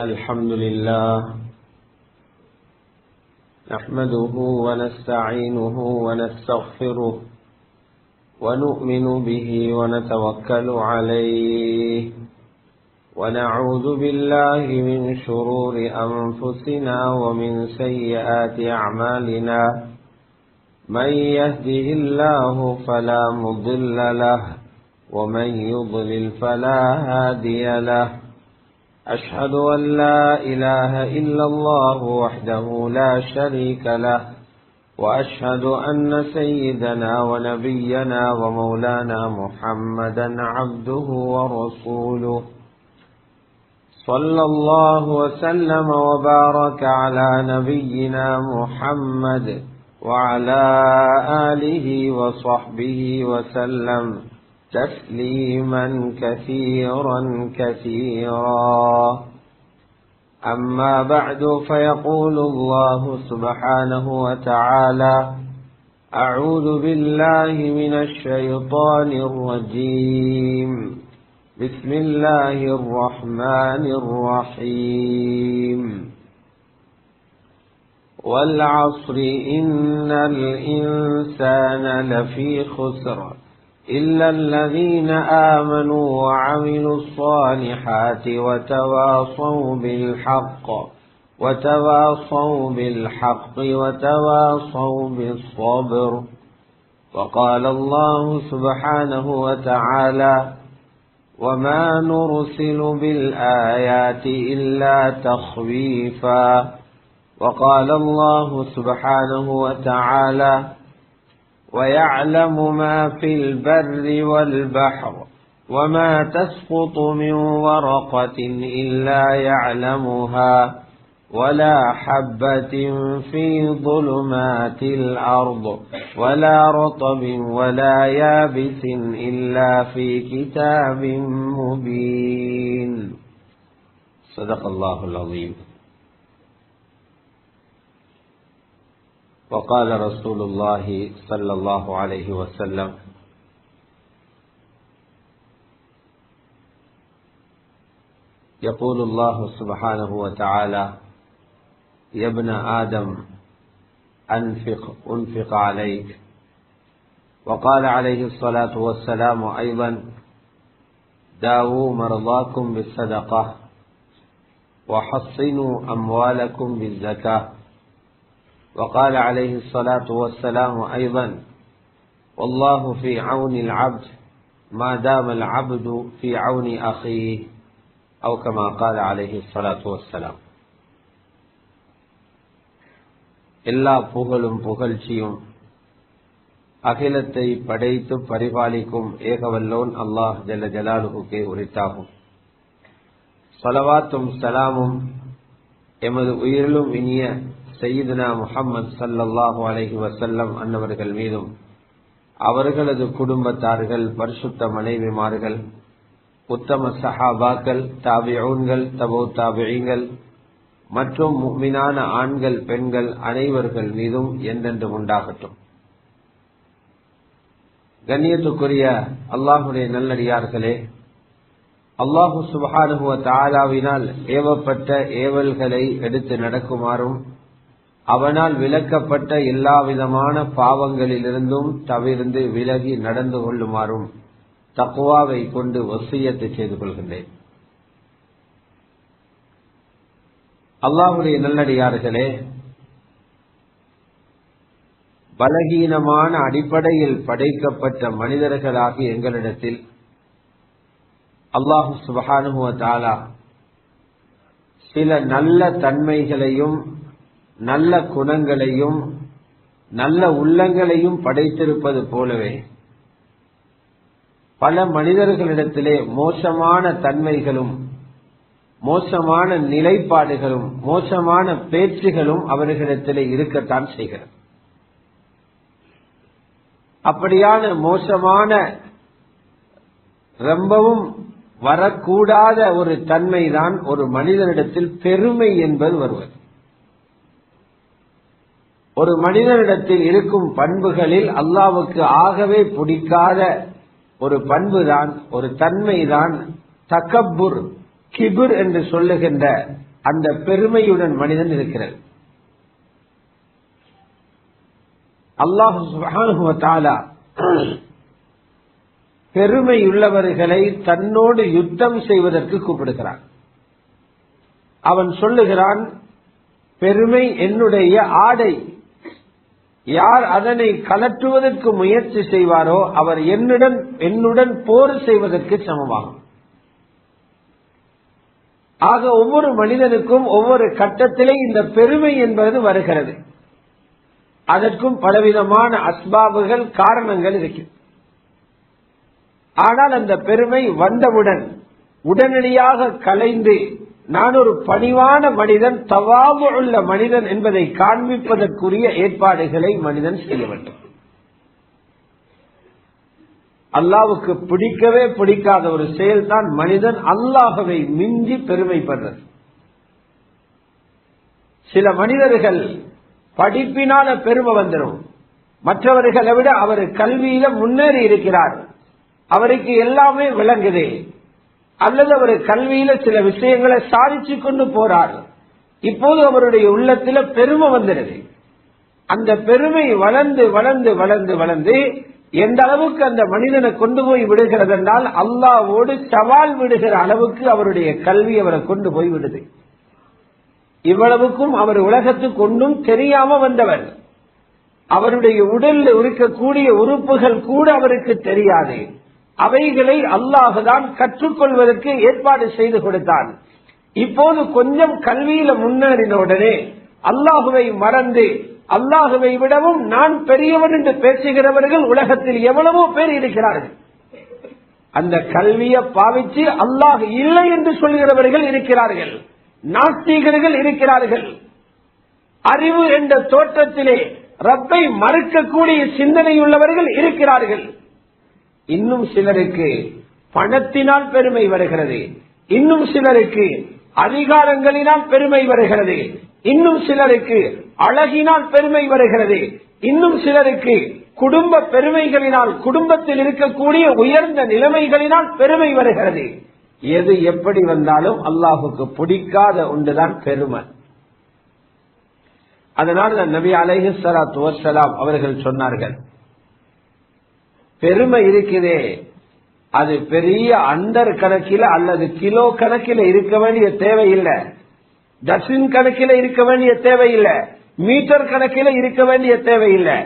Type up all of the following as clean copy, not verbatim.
الحمد لله نحمده ونستعينه ونستغفره ونؤمن به ونتوكل عليه ونعوذ بالله من شرور أنفسنا ومن سيئات أعمالنا من يهده الله فلا مضل له ومن يضلل فلا هادي له أشهد أن لا إله إلا الله وحده لا شريك له وأشهد أن سيدنا ونبينا ومولانا محمدا عبده ورسوله صلى الله وسلم وبارك على نبينا محمد وعلى آله وصحبه وسلم تسليما كثيرا كثيرا أما بعد فيقول الله سبحانه وتعالى أعوذ بالله من الشيطان الرجيم بسم الله الرحمن الرحيم والعصر إن الإنسان لفي خسر إلا الذين آمنوا وعملوا الصالحات وتواصوا بالحق وتواصوا بالصبر. وقال الله سبحانه وتعالى وما نرسل بالآيات إلا تخويفا. وقال الله سبحانه وتعالى ويعلم ما في البر والبحر وما تسقط من ورقة إلا يعلمها ولا حبة في ظلمات الأرض ولا رطب ولا يابس إلا في كتاب مبين. صدق الله العظيم. وقال رسول الله صلى الله عليه وسلم يقول الله سبحانه وتعالى يا ابن آدم أنفق عليك. وقال عليه الصلاة والسلام أيضا داووا مرضاكم بالصدقة وحصنوا أموالكم بالزكاة. وقال عليه الصلاة والسلام أيضا والله في عون العبد ما دام العبد في عون أخيه أو كما قال عليه الصلاة والسلام. எல்லா புகழும் புகழ்ச்சியும் அகிலத்தை படைத்து பரிபாலிக்கும் ஏகவல்லோன் அல்லாஹ் ஜல்ல ஜலாலுஹுக்கே உரித்தாகும். ஸலவாத்தும் ஸலாமும் எமது உயிரிலும் இனிய சையதுனா முஹம்மது ஸல்லல்லாஹு அலைஹி வஸல்லம் அன்னவர்கள் மீதும் அவர்களது குடும்பத்தார்கள் பரிசுத்த மனைவிமார்கள் உத்தம சஹாபாக்கள் தாபிஊன்கள் தபூ தாபிஈன்கள் மற்றும் முஃமினான ஆண்கள் பெண்கள் அனைவர்கள் மீதும் என்றென்றும் உண்டாகட்டும். கண்ணியத்துக்குரிய அல்லாஹுடைய நல்லடியார்களே, அல்லாஹு சுப்ஹானஹு வ தஆலாவினால் ஏவப்பட்ட ஏவல்களை எடுத்து நடக்குமாறும் அவனால் விலக்கப்பட்ட எல்லா விதமான பாவங்களிலிருந்தும் தவிர்ந்து விலகி நடந்து கொள்ளுமாறும் தக்வாவை கொண்டு வசியத்து செய்து கொள்கின்றேன். அல்லாஹ்வுடைய நல்லடியார்களே, பலகீனமான அடிப்படையில் படைக்கப்பட்ட மனிதர்களாகி எங்களிடத்தில் அல்லாஹு சுப்ஹானஹு வ தஆலா சில நல்ல தன்மைகளையும் நல்ல குணங்களையும் நல்ல உள்ளங்களையும் படைத்திருப்பது போலவே பல மனிதர்களிடத்திலே மோசமான தன்மைகளும் மோசமான நிலைப்பாடுகளும் மோசமான பேச்சுகளும் அவர்களிடத்திலே இருக்கத்தான் செய்கிறது. அப்படியான மோசமான ரொம்பவும் வரக்கூடாத ஒரு தன்மைதான் ஒரு மனிதனிடத்தில் பெருமை என்பது வருவது. ஒரு மனிதனிடத்தில் இருக்கும் பண்புகளில் அல்லாஹ்வுக்கு ஆகவே பிடிக்காத ஒரு பண்புதான், ஒரு தன்மைதான் தக்கப்புர், கிபுர் என்று சொல்லுகின்ற அந்த பெருமையுடன் மனிதன் இருக்கிறது. அல்லாஹ் சுப்ஹானஹு வ தஆலா பெருமையுள்ளவர்களை தன்னோடு யுத்தம் செய்வதற்கு கூப்பிடுகிறான். அவன் சொல்லுகிறான், பெருமை என்னுடைய ஆடை, யார் அதனை கலற்றுவதற்கு முயற்சி செய்வாரோ அவர் என்னுடன் போர் செய்வதற்கு சமமாகும். ஆக ஒவ்வொரு மனிதனுக்கும் ஒவ்வொரு கட்டத்திலே இந்த பெருமை என்பது வருகிறது. அதற்கும் பலவிதமான அஸ்பாபுகள், காரணங்கள் இருக்கு. ஆனால் அந்த பெருமை வந்தவுடன் உடனடியாக கலைந்து நான் ஒரு பணிவான மனிதன், தவாபு உள்ள மனிதன் என்பதை காண்பிப்பதற்குரிய ஏற்பாடுகளை மனிதன் செய்ய வேண்டும். அல்லாஹ்வுக்கு பிடிக்கவே பிடிக்காத ஒரு செயல்தான் மனிதன் அல்லாஹ்வை மிஞ்சி பெருமைப்படுறது. சில மனிதர்கள் படிப்பினால பெருமை வந்துடும். மற்றவர்களை விட அவர் கல்வியில முன்னேறி இருக்கிறார், அவருக்கு எல்லாமே விளங்குது, அல்லது அவர் கல்வியில சில விஷயங்களை சாதிச்சு கொண்டு போறார். இப்போது அவருடைய உள்ளத்துல பெருமை வந்துடுது. அந்த பெருமை வளர்ந்து வளர்ந்து வளர்ந்து வளர்ந்து எந்த அளவுக்கு அந்த மனிதனை கொண்டு போய் விடுகிறது என்றால் அல்லாஹ்வோடு சவால் விடுகிற அளவுக்கு அவருடைய கல்வி அவரை கொண்டு போய் விடுது. இவ்வளவுக்கும் அவர் உலகத்துக்கு ஒன்றும் தெரியாம வந்தவர். அவருடைய உடலில் இருக்கக்கூடிய உறுப்புகள் கூட அவருக்கு தெரியாது. அவைகளை அல்லாஹ்தான் கற்றுக்கொள்வதற்கு ஏற்பாடு செய்து கொடுத்தான். இப்போது கொஞ்சம் கல்வியில முன்னேறின உடனே அல்லாஹுவை மறந்து அல்லாஹுவை விடவும் நான் பெரியவன் என்று பேசுகிறவர்கள் உலகத்தில் எவ்வளவோ பேர் இருக்கிறார்கள். அந்த கல்வியை பாவிச்சு அல்லாஹ் இல்லை என்று சொல்கிறவர்கள் இருக்கிறார்கள், நாஸ்திகர்கள் இருக்கிறார்கள். அறிவு என்ற தோற்றத்திலே ரப்பை மறுக்கக்கூடிய சிந்தனையுள்ளவர்கள் இருக்கிறார்கள். இன்னும் சிலருக்கு பணத்தினால் பெருமை வருகிறது, இன்னும் சிலருக்கு அதிகாரங்களினால் பெருமை வருகிறது, இன்னும் சிலருக்கு அழகினால் பெருமை வருகிறது, இன்னும் சிலருக்கு குடும்ப பெருமைகளினால், குடும்பத்தில் இருக்கக்கூடிய உயர்ந்த நிலைமைகளினால் பெருமை வருகிறது. எது எப்படி வந்தாலும் அல்லாஹுக்கு பிடிக்காத ஒன்றுதான் பெருமை. அதனால் நபி அலைஹிஸ்ஸலாத்து வஸ்ஸலாம் அவர்கள் சொன்னார்கள், பெருமை இருக்குதே அது பெரிய அண்டர் கணக்கில அல்லது கிலோ கணக்கில இருக்க வேண்டிய தேவையில்லை, டசின் கணக்கில இருக்க வேண்டிய தேவையில்லை, மீட்டர் கணக்கில இருக்க வேண்டிய தேவையில்லை.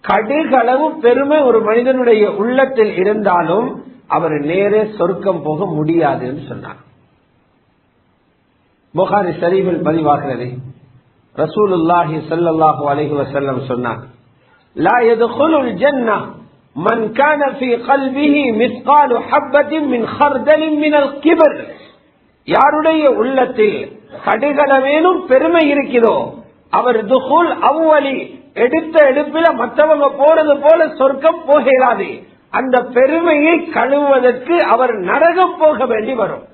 கடுகளவு பெருமை ஒரு மனிதனுடைய உள்ளத்தில் இருந்தாலும் அவர் நேரே சொர்க்கம் போக முடியாதுன்னு சொன்னார். புகாரி ஷரீஃபில் பதிவாகிறது, ரசூலுல்லாஹி ஸல்லல்லாஹு அலைஹி வஸல்லம் சொன்னார், லா யதுகுலுல் ஜன்னah من كان في قلبه مثقال حبة من خردل من الكبر. யாருடைய உள்ளத்தில் கடுகளவேனும் பெருமை இருக்கிறதோ அவர் துகுல் அவ்வலி, எடுத்த எடுப்பில மற்றவங்க போறது போல சொர்க்கம் போகிறாது. அந்த பெருமையை கழுவுவதற்கு அவர் நரகம் போக வேண்டி வரும்.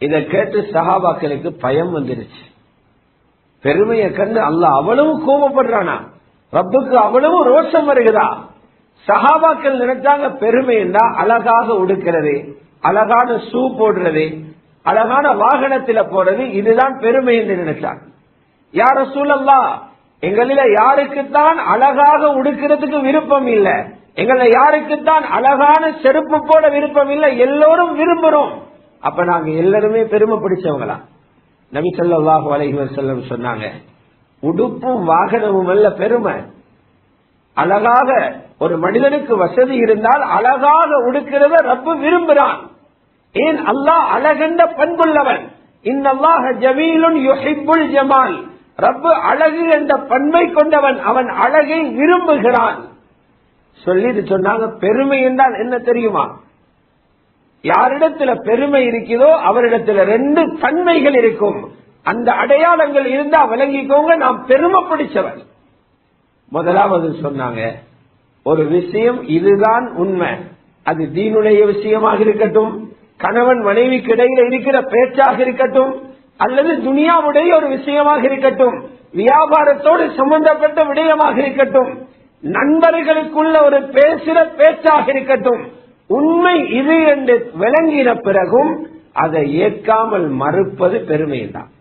இதை கேட்டு சஹாபாக்களுக்கு பயம் வந்துருச்சு. பெருமையை கண்டு அல்லாஹ் அவ்வளவு கோபப்படுறானா, ரப்புக்கு அவ்வளவு ரோஷம் வருகிறா. சஹாபாக்கள் நினைச்சாங்க பெருமை என்றா அழகாக உடுக்கிறது, அழகான ஷூ போடுறது, அழகான வாகனத்தில போறது, இதுதான் பெருமை என்று நினைச்சாங்க. யா ரசூலல்லாஹ், எங்களில யாருக்குத்தான் அழகாக உடுக்கிறதுக்கு விருப்பம் இல்லை, எங்களை யாருக்குத்தான் அழகான செருப்பு போட விருப்பம் இல்லை, எல்லோரும் விரும்புறோம். அப்ப நாங்க எல்லாருமே பெருமை பிடிச்சவங்களா? நபி ஸல்லல்லாஹு அலைஹி வஸல்லம் சொன்னாங்க, உடுப்பும் வாகனமும் அல்ல பெருமை. அழகாக ஒரு மனிதனுக்கு வசதி இருந்தால் அழகாக உடுக்கிறத ரப்பு விரும்புகிறான். ஏன்? அல்லாஹ் அழகென்ற பண்புள்ளவன். இன்னல்லாஹ ஜமீலுன் யுஹிப்புல் ஜமால். ரப்பு அழகு என்ற பண்பை கொண்டவன், அவன் அழகை விரும்புகிறான். சொல்லிட்டு சொன்னாங்க, பெருமை என்றால் என்ன தெரியுமா? யாரிடத்துல பெருமை இருக்கிறதோ அவரிடத்துல ரெண்டு தன்மைகள் இருக்கும். அந்த அடையாளங்கள் இருந்தா விளங்கிக்கோங்க, நாம் பெருமை பிடிச்சவர். முதலாவது சொன்னாங்க, ஒரு விஷயம் இதுதான் உண்மை, அது தீனுடைய விஷயமாக இருக்கட்டும், கணவன் மனைவிக்கு இடையில இருக்கிற பேச்சாக இருக்கட்டும், அல்லது துனியாவுடைய ஒரு விஷயமாக இருக்கட்டும், வியாபாரத்தோடு சம்பந்தப்பட்ட விடயமாக இருக்கட்டும், நண்பர்களுக்குள்ள ஒரு பேசுற பேச்சாக இருக்கட்டும், உண்மை இது என்று விளங்கின பிறகும் அதை ஏற்காமல் மறுப்பது பெருமைதான்.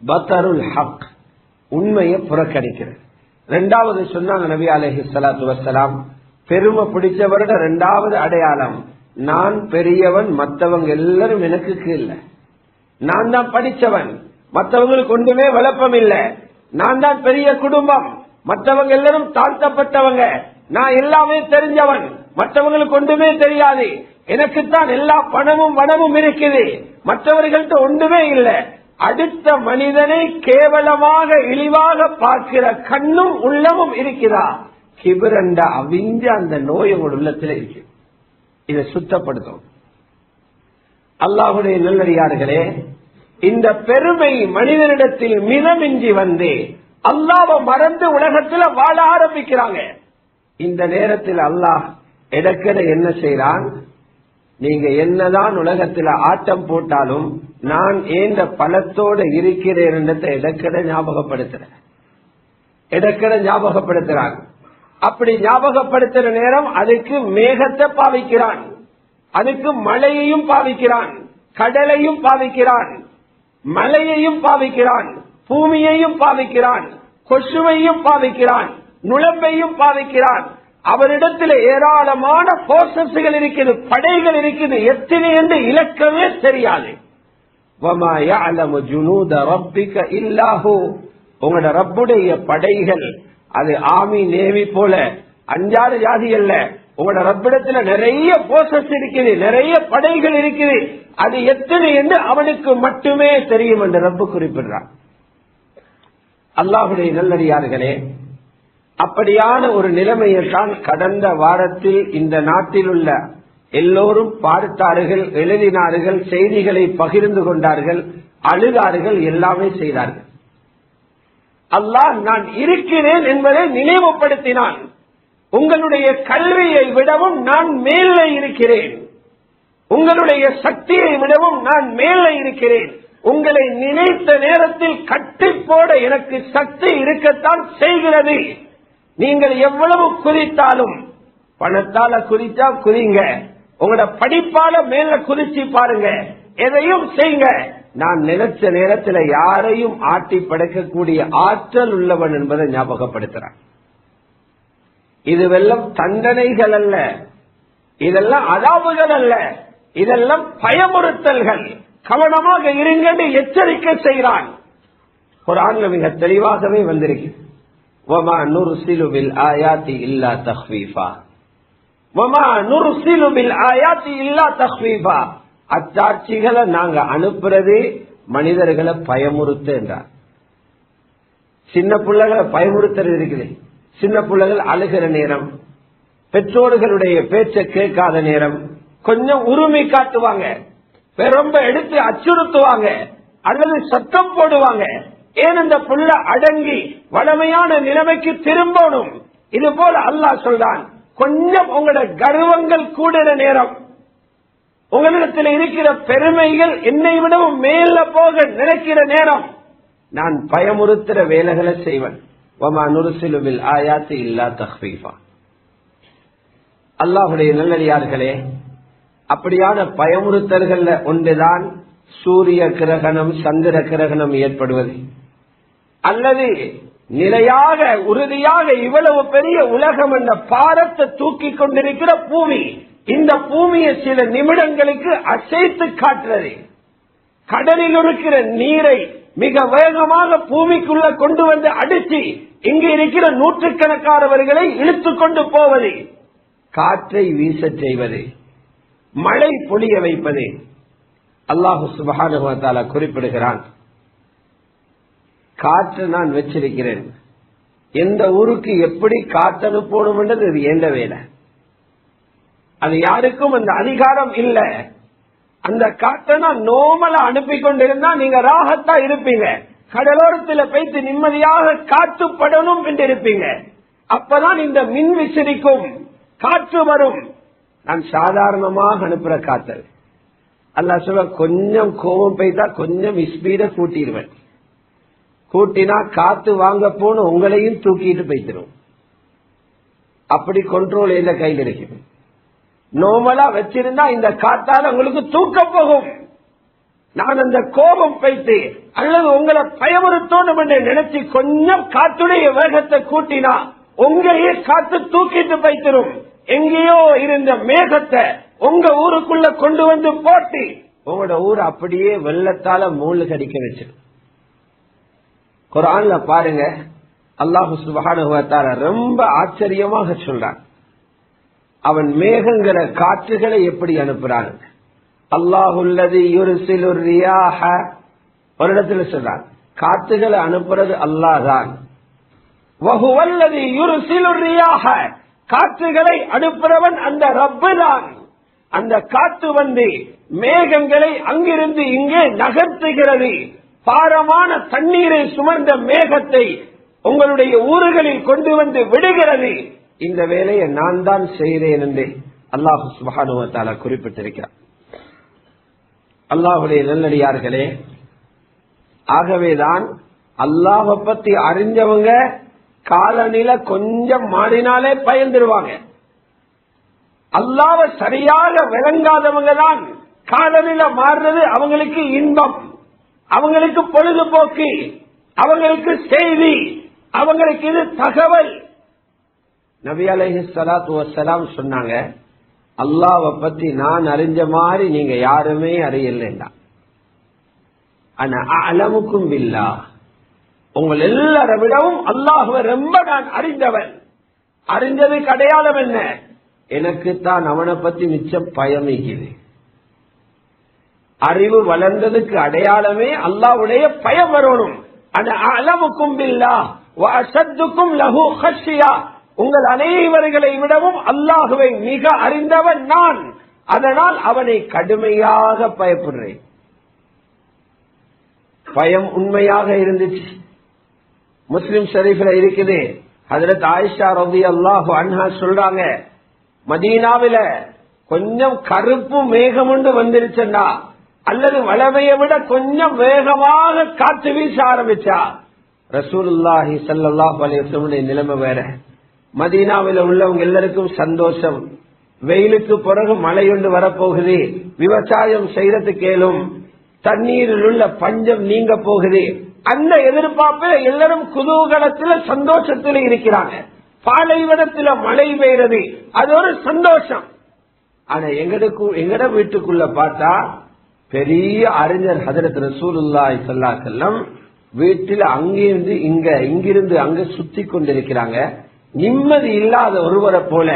பத்தருல் ஹக், உண்மையை புறக்கணிக்கிறது. இரண்டாவது சொன்னாங்க நபி அலைஹிஸ்ஸலாத்து வஸ்ஸலாம், பெருமை பிடிச்சவரோட இரண்டாவது அடையாளம், நான் பெரியவன், மற்றவங்க எல்லாரும் எனக்கு கீழ, நான் தான் படிச்சவன், மற்றவங்களுக்கு ஒன்றுமே விளப்பம் இல்லை, நான் தான் பெரிய குடும்பம், மற்றவங்க எல்லாரும் தாழ்த்தப்பட்டவங்க, நான் எல்லாமே தெரிஞ்சவன், மற்றவங்களுக்கு ஒன்றுமே தெரியாது, எனக்குத்தான் எல்லா பணமும் வனமும் இருக்குது, மற்றவர்கள்ட்ட ஒன்றுமே இல்லை. அடுத்த மனிதனை கேவலமாக இழிவாக பார்க்கிற கண்ணும் உள்ளமும் இருக்கிறா. கிபரண்ட அவிஞ்ச அந்த நோய் உங்கள் உள்ளத்தில் இருக்கு. இதை சுத்தப்படுத்தும். அல்லாஹுடைய நல்லடியார்களே, இந்த பெருமை மனிதனிடத்தில் மிதமின்றி வந்து அல்லாஹ்வை மறந்து உலகத்தில் வாழ ஆரம்பிக்கிறாங்க. இந்த நேரத்தில் அல்லாஹ் இடக்கட என்ன செய்யறான், நீங்க என்னதான் உலகத்தில் ஆட்டம் போட்டாலும் நான் ஏந்த பலத்தோடு இருக்கிறேன் இடக்கட ஞாபகப்படுத்துறான். அப்படி ஞாபகப்படுத்துற நேரம் அதுக்கு மேகத்தை பாவிக்கிறான், அதுக்கு மழையையும் பாவிக்கிறான், கடலையும் பாவிக்கிறான், மலையையும் பாவிக்கிறான், பூமியையும் பாவிக்கிறான், கொசுவையும் பாவிக்கிறான், நுழம்பையும் பாவிக்கிறான். அவரிடத்தில் ஏராளமான போர்சஸ்கள் இருக்குது, படைகள் இருக்குது, எத்தனை என்று இலக்கமே தெரியாது. வமா யஅலமு ஜுனூத ரப்பிக இல்லாஹு, உங்களோட ரப்புடைய படைகள் அது ஆர்மி நேவி போல 5-6 ஜாதி அல்ல. உங்களோட ரப்பிடத்துல நிறைய போர்சஸ் இருக்குது, நிறைய படைகள் இருக்குது, அது எத்தனை என்று அவனுக்கு மட்டுமே தெரியும் என்று ரப்பு குறிப்பிடுறான். அல்லாஹுடைய நல்லடியார்களே, அப்படியான ஒரு நிலைமையைத்தான் கடந்த வாரத்தில் இந்த நாட்டில் உள்ள எல்லோரும் பார்த்தார்கள், எழுதினார்கள், செய்திகளை பகிர்ந்து கொண்டார்கள், அழுதார்கள், எல்லாமே செய்தார்கள். அல்லாஹ் நான் இருக்கிறேன் என்பதை நினைவுபடுத்தினான். உங்களுடைய கல்வியை விடவும் நான் மேலே இருக்கிறேன், உங்களுடைய சக்தியை விடவும் நான் மேலே இருக்கிறேன், உங்களை நினைத்த நேரத்தில் கட்டி போட எனக்கு சக்தி இருக்கத்தான் செய்கிறது. நீங்கள் எவ்வளவு குதித்தாலும், பணத்தால குதிச்சா குதிங்க, உங்களோட படிப்பால மேல குதிச்சு பாருங்க, எதையும் செய்யுங்க, நான் நினைச்ச நேரத்தில் யாரையும் ஆட்டி படைக்கக்கூடிய ஆற்றல் உள்ளவன் என்பதை ஞாபகப்படுத்துறான். இதுவெல்லாம் தண்டனைகள் அல்ல, இதெல்லாம் அதாவுகள் அல்ல, இதெல்லாம் பயமுறுத்தல்கள். கவனமாக இருங்கன்னு எச்சரிக்கை செய்கிறான். குர்ஆன்ல மிக தெளிவாகவே வந்திருக்கு. வமா நுர்சிலு பில் ஆயாத்தி இல்லா தக்ஃபீஃபா, வமா நுர்சிலு பில் ஆயாத்தி இல்லா தக்ஃபீஃபா, அச்சாட்சிகளை நாங்க அனுப்புறது மனிதர்களை பயமுறுத்த என்றார். சின்ன பிள்ளைகளை பயமுறுத்துறது இருக்குது. சின்ன பிள்ளைகள் அழுகிற நேரம், பெற்றோர்களுடைய பேச்சை கேட்காத நேரம், கொஞ்சம் உரிமை காட்டுவாங்க, ரொம்ப எடுத்து அச்சுறுத்துவாங்க, அல்லது சத்தம் போடுவாங்க. ஏன் இந்த புள்ள அடங்கி வளமையான நிலைமைக்கு திரும்பணும். இது போல அல்லாஹ் சொல்றான், கொஞ்சம் உங்களோட கர்வங்கள் கூடுற நேரம், உங்களிடத்தில் இருக்கிற பெருமைகள் என்னை விடவும் மேல போக நினைக்கிற நேரம், நான் பயமுறுத்துற வேலைகளை செய்வன். வமா நுர்சிலு பில் ஆயாத்தி இல்லா தக்ஃபீஃபா. அல்லாஹ்வுடைய நல்லடியார்களே, அப்படியான பயமுறுத்தல்கள் ஒன்றுதான் சூரிய கிரகணம், சந்திர கிரகணம் ஏற்படுவது, அல்லது நிலையாக உறுதியாக இவ்வளவு பெரிய உலகம் என்ற பாரத்தை தூக்கி கொண்டிருக்கிற பூமி, இந்த பூமியை சில நிமிடங்களுக்கு அசைத்து காட்டுறது, கடலில் இருக்கிற நீரை மிக வேகமாக பூமிக்குள்ள கொண்டு வந்து அடிச்சு இங்கு இருக்கிற நூற்றுக்கணக்கானவர்களை இழுத்துக் கொண்டு போவது, காற்றை வீச செய்வது, மழை பொழிய வைப்பது. அல்லாஹு சுப்ஹானஹு வ தஆலா குறிப்பிடுகிறான், காற்று நான் வச்சிருக்கிறேன், எந்த ஊருக்கு எப்படி காற்றனுப்பணும் என்றது இது எந்த வேலை, அது யாருக்கும் அந்த அதிகாரம் இல்ல. அந்த காற்றை நான் நோமலா அனுப்பி கொண்டிருந்தா நீங்க ராகத்தா இருப்பீங்க, கடலோரத்தில் போய்த்து நிம்மதியாக காற்றுப்படணும் என்று இருப்பீங்க. அப்பதான் இந்த மின் விசிறிக்கும் காற்று வரும். நான் சாதாரணமாக அனுப்புற காற்று அல்லாஹ் சொல்ல, கொஞ்சம் கோபம் போய்த்தா கொஞ்சம் ஸ்பீட கூட்டிடுவேன், கூட்டினா காத்து வாங்க போன உங்களையும் தூக்கிட்டு போய்த்திரும். அப்படி கண்ட்ரோல் எந்த கையில் இருக்குது. நோமலா வச்சிருந்தா இந்த காத்தால உங்களுக்கு தூக்க போகும். நான் அந்த கோபம் வைத்து அல்லது உங்களை பயமுறுத்தோணும் என்று நினைச்சு கொஞ்சம் காத்துடைய வேகத்தை கூட்டினா உங்களையே காத்து தூக்கிட்டு வைத்திரும். எங்கேயோ இருந்த மேகத்தை உங்க ஊருக்குள்ள கொண்டு வந்து போட்டு உங்களோட ஊர் அப்படியே வெள்ளத்தால மூழ்கடிக்க வச்சிடும். குர்ஆன்ல பாருங்க, அல்லாஹ் சுப்ஹானஹு வ தஆலா ரொம்ப ஆச்சரியமாக சொல்றான். அவன் மேகங்கிற காற்றுகளை எப்படி அனுப்புறான். அல்லாஹுல்லதி யுர்சிலுர் ரியாஹ, ஒரு இடத்துல சொல்றான் காற்றுகளை அனுப்புறது அல்லாஹ் தான். வஹுவல்லதி யுர்சிலுர் ரியாஹ, காற்றுகளை அனுப்புறவன் அந்த ரப்பு தான். அந்த காற்று வந்து மேகங்களை அங்கிருந்து இங்கே நகர்த்துகிறது. பாரமான தண்ணீரை சுமந்த மேகத்தை உங்களுடைய ஊர்களில் கொண்டு வந்து விடுகிறது. இந்த வேலையை நான் தான் செய்கிறேன் என்று அல்லாஹ் சுப்ஹானஹு வ தஆலா குறிப்பிட்டிருக்கிறார். அல்லாஹ்வுடைய நல்லடியார்களே, ஆகவேதான் அல்லாஹ்வை பத்தி அறிஞ்சவங்க காலநிலை கொஞ்சம் மாறினாலே பயந்துருவாங்க. அல்லாஹ்வை சரியாக விளங்காதவங்க தான் காலநிலை மாறுறது அவங்களுக்கு இன்பம், அவங்களுக்கு பொழுதுபோக்கு, அவங்களுக்கு செய்தி, அவங்களுக்கு இது தகவல். நபி அலைஹிஸ்ஸலாத்து வஸ்ஸலாம் சொன்னாங்க, அல்லாஹ்வை பத்தி நான் அறிஞ்ச மாதிரி நீங்க யாருமே அறியலன்னா. ஆனா அலமுக்கும் பில்லாஹ், உங்கள் எல்லாரை விடவும் அல்லாஹ்வை ரொம்ப நான் அறிந்தவன். அறிஞ்சதுக்கு அடையாளம் என்ன? எனக்கு தான் அவனை பத்தி மிச்சம் பயம் இருக்குது. அறிவு வளர்ந்ததுக்கு அடையாளமே அல்லாஹ்வுடைய பயம் வரணும். ஆனா அலமுக்கும் பில்லாஹ் வ அஷத்துக்கும் லஹு ஹஷ்யா, உங்கள் அனைவர்களை விடவும் அல்லாஹுவை மிக அறிந்தவன் நான். அதனால் அவனை கடுமையாக பயப்படுறேன். பயம் உண்மையாக இருந்துச்சு. முஸ்லிம் ஷரீஃப்ல இருக்குது, ஹஜ்ரத் ஆயிஷா ரலியல்லாஹு அன்ஹா சொல்றாங்க, மதீனாவில கொஞ்சம் கருப்பு மேகம் ஒன்று வந்துருச்சுன்னா அல்லது வளமையை விட கொஞ்சம் வேகமாக காற்று வீச ஆரம்பிச்சா ரசூலுல்லாஹி ஸல்லல்லாஹு அலைஹி வஸல்லம் நிலைமை வேற. மதீனாவில் உள்ளவங்க எல்லாருக்கும் சந்தோஷம். வெயிலுக்கு பிறகு மழை ஒன்று வரப்போகுது, விவசாயம் செய்யறதுக்கு கேளும், தண்ணீரில் உள்ள பஞ்சம் நீங்க போகுது. அந்த எதிர்பார்ப்பு எல்லாரும் குதூகலத்தில் சந்தோஷத்தில் இருக்கிறாங்க. பாலைவனத்தில் மழை பெய்கிறது, அது ஒரு சந்தோஷம். ஆனா எங்கட வீட்டுக்குள்ள பார்த்தா பெரிய அறிஞர் ஹஜ்ரத் ரசூலுல்லாஹி ஸல்லல்லாஹு அலைஹி வஸல்லம் வீட்டில் அங்கிருந்து இங்கிருந்து அங்க சுத்தி கொண்டிருக்கிறாங்க. நிம்மதி இல்லாத ஒருவரை போல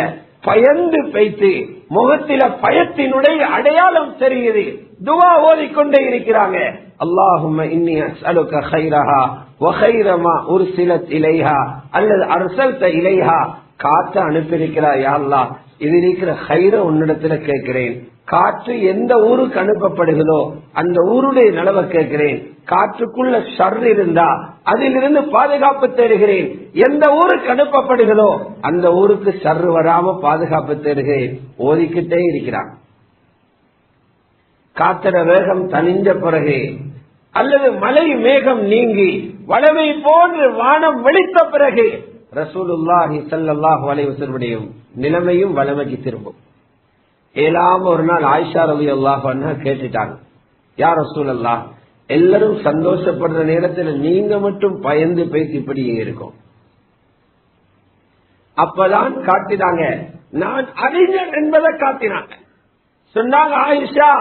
பயந்து வைத்து முகத்தில பயத்தினுடைய அடையாளம் தெரியுது. துவா ஓதிக்கொண்டே இருக்கிறாங்க. அல்லாஹும்ம இன்னி அஸ்அலுக கைரஹா வ கைர மா உர்சிலத் இலைஹா அல்லது அர்சல்த இலைஹா. காற்று அனுப்பியிருக்கிறார் யா அல்லாஹ், இது இருக்கிற கைர உன்னிடத்துல கேட்கிறேன். காற்று எந்த ஊருக்கு அனுப்பப்படுகிறதோ அந்த ஊருடைய நிலவை கேட்கிறேன். காற்றுக்குள்ள ஷர் இருந்தா அதிலிருந்து பாதுகாப்பு தேடுகிறேன். எந்த ஊருக்கு அனுப்பப்படுகிறதோ அந்த ஊருக்கு ஷர் வராம பாதுகாப்பு தேடுகிறேன். ஓதிக்கிட்டே இருக்கிறான். காத்திர வேகம் தனிஞ்ச பிறகு அல்லது மலை மேகம் நீங்கி வளமை போன்று வானம் வெடித்த பிறகு ரசூலுல்லாஹி ஸல்லல்லாஹு அலைஹி வஸல்லம் நிலைமையும் வளமைக்கு திரும்பும். ஏழாம ஒரு நாள் ஆயிஷா ரலியல்லாஹு அன்ஹா கேட்டுட்டாங்க, யா ரசூலல்லாஹ், எல்லாரும் சந்தோஷப்படுற நேரத்தில் நீங்க மட்டும் பயந்து பேசி இப்படி இருக்கும். அப்பதான் காட்டினாங்க, நான் அறிஞர் என்பதை காட்டினாங்க. சொன்னாங்க, ஆயிஷா,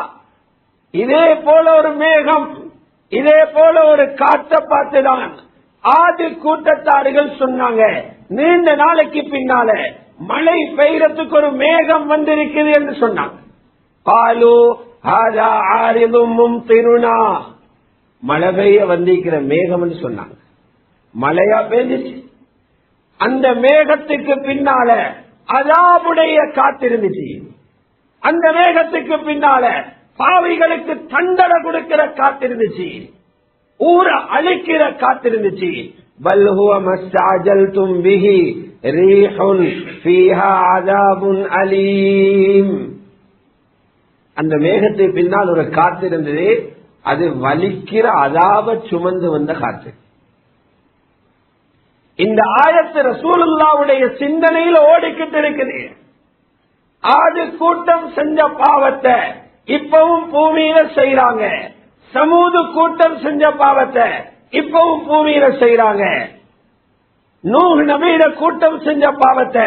இதே போல ஒரு மேகம், இதே போல ஒரு காற்றை பார்த்துதான் ஆதி கூட்டத்தார்கள் சொன்னாங்க, நீண்ட நாளைக்கு பின்னால மழை பெய்யறதுக்கு ஒரு மேகம் வந்திருக்குது என்று சொன்னாங்க. பாலு ஹாதா ஆரிதும் மும்திருனா, மழை பெய்ய வந்திருக்கிற மேகம் என்று சொன்னாங்க. மழையா பெய்ஞ்சிச்சு. அந்த மேகத்துக்கு பின்னால அதாபுடைய காத்திருந்துச்சு. அந்த மேகத்துக்கு பின்னால பாவிகளுக்கு தண்டனை கொடுக்கிற காத்திருந்துச்சு. ஊரை அழிக்கிற காத்திருந்துச்சு. பல் ஹுவ மஸ்தஅஜல்தும் பிஹி ரீஹுன் ஃபீஹா அஸாபுன் அலீம். அந்த மேகத்துக்கு பின்னால் ஒரு காத்து இருந்தது. அது வலிக்கிற அதாப சுமந்து வந்த காத்து. இந்த ஆயத்து ரசூலுல்லாஹ்வுடைய சிந்தனையில் ஓடிக்கிட்டு இருக்குது. ஆது கூட்டம் செஞ்ச பாவத்தை இப்பவும் பூமியில செய்யறாங்க. சமூது கூட்டம் செஞ்ச பாவத்தை இப்பவும் பூமியில செய்யறாங்க. நூஹ் நபியில கூட்டம் செஞ்ச பாவத்தை